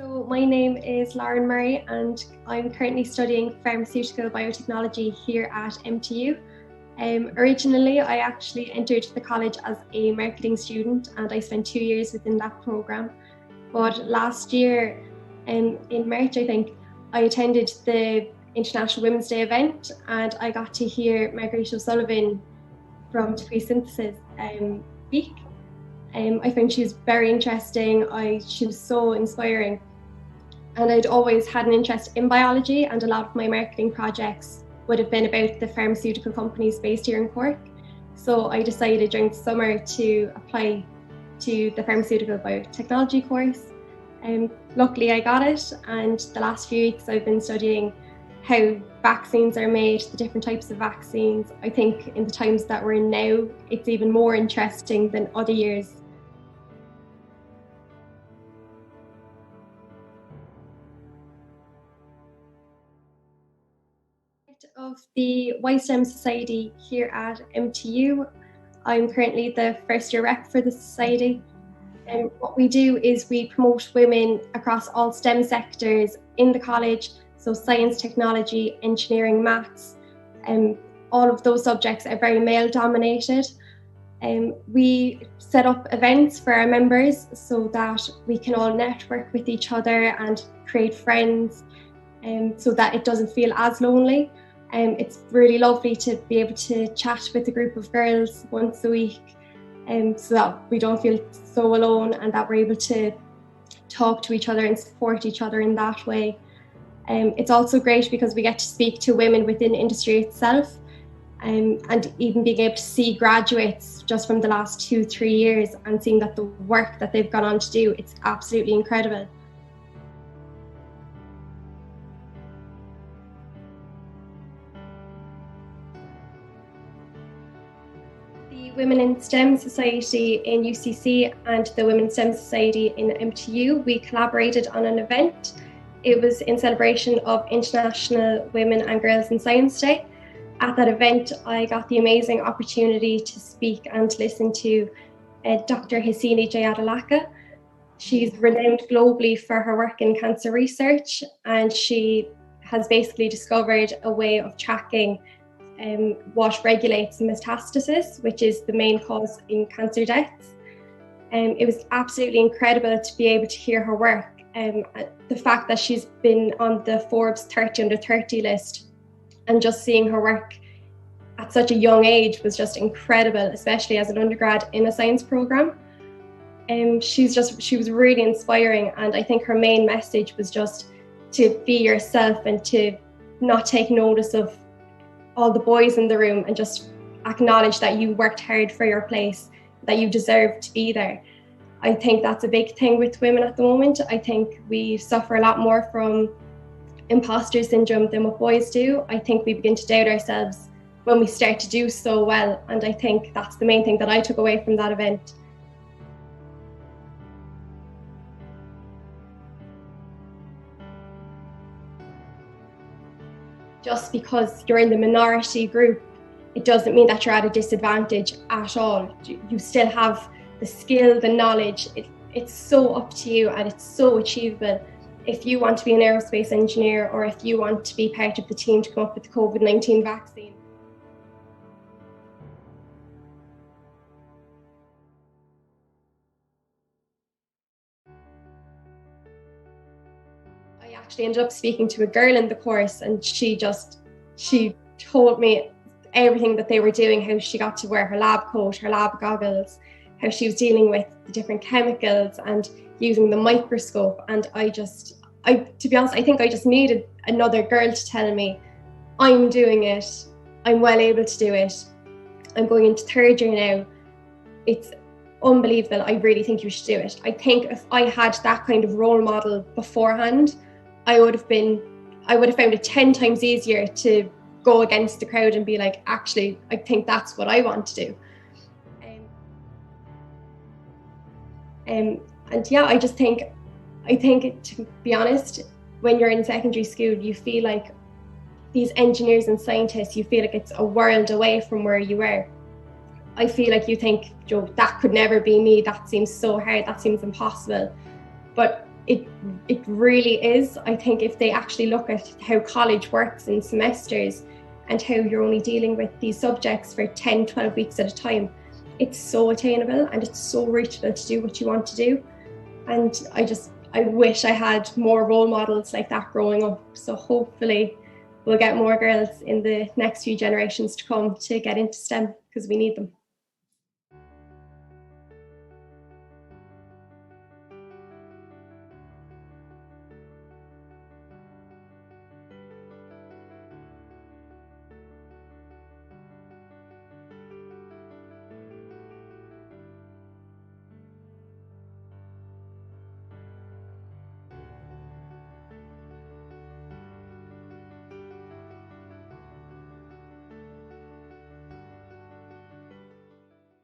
So my name is Lauren Murray and I'm currently studying pharmaceutical biotechnology here at MTU. Originally, I actually entered the college as a marketing student and I spent 2 years within that programme. But last year, in March, I think, I attended the International Women's Day event and I got to hear Margaret O'Sullivan from Degree Synthesis speak. I found she was very interesting. She was so inspiring. And I'd always had an interest in biology, and a lot of my marketing projects would have been about the pharmaceutical companies based here in Cork. So I decided during the summer to apply to the pharmaceutical biotechnology course. Luckily I got it, and the last few weeks I've been studying how vaccines are made, the different types of vaccines. I think in the times that we're in now, it's even more interesting than other years. Of the YSTEM Society here at MTU. I'm currently the first year rep for the society. And what we do is we promote women across all STEM sectors in the college, so science, technology, engineering, maths, and all of those subjects are very male dominated. We set up events for our members so that we can all network with each other and create friends, so that it doesn't feel as lonely. It's really lovely to be able to chat with a group of girls once a week, so that we don't feel so alone and that we're able to talk to each other and support each other in that way. It's also great because we get to speak to women within industry itself, and even being able to see graduates just from the last 2-3 years and seeing that the work that they've gone on to do, it's absolutely incredible. The Women in STEM Society in UCC and the Women in STEM Society in MTU, we collaborated on an event. It was in celebration of International Women and Girls in Science Day. At that event, I got the amazing opportunity to speak and listen to Dr. Hissini Jayadalaka. She's renowned globally for her work in cancer research, and she has basically discovered a way of tracking what regulates metastasis, which is the main cause in cancer deaths. It was absolutely incredible to be able to hear her work. The fact that she's been on the Forbes 30 under 30 list and just seeing her work at such a young age was just incredible, especially as an undergrad in a science program. She was really inspiring, and I think her main message was just to be yourself and to not take notice of all the boys in the room and just acknowledge that you worked hard for your place, that you deserve to be there. I think that's a big thing with women at the moment. I think we suffer a lot more from imposter syndrome than what boys do. I think we begin to doubt ourselves when we start to do so well, and I think that's the main thing that I took away from that event. Just because you're in the minority group, it doesn't mean that you're at a disadvantage at all. You still have the skill, the knowledge. It's so up to you and it's so achievable. If you want to be an aerospace engineer or if you want to be part of the team to come up with the COVID-19 vaccine. I actually ended up speaking to a girl in the course, and she told me everything that they were doing, how she got to wear her lab coat, her lab goggles, how she was dealing with the different chemicals and using the microscope. And to be honest, I think I just needed another girl to tell me, I'm doing it, I'm well able to do it, I'm going into third year now. It's unbelievable. I really think you should do it. I think if I had that kind of role model beforehand, I would have found it 10 times easier to go against the crowd and be like, actually, I think that's what I want to do. And yeah, I think to be honest, when you're in secondary school, you feel like these engineers and scientists, you feel like it's a world away from where you were. I feel like you think, Joe, that could never be me. That seems so hard. That seems impossible. But it it really is. I think if they actually look at how college works in semesters and how you're only dealing with these subjects for 10, 12 weeks at a time, it's so attainable and it's so reachable to do what you want to do. And I wish I had more role models like that growing up. So hopefully we'll get more girls in the next few generations to come to get into STEM, because we need them.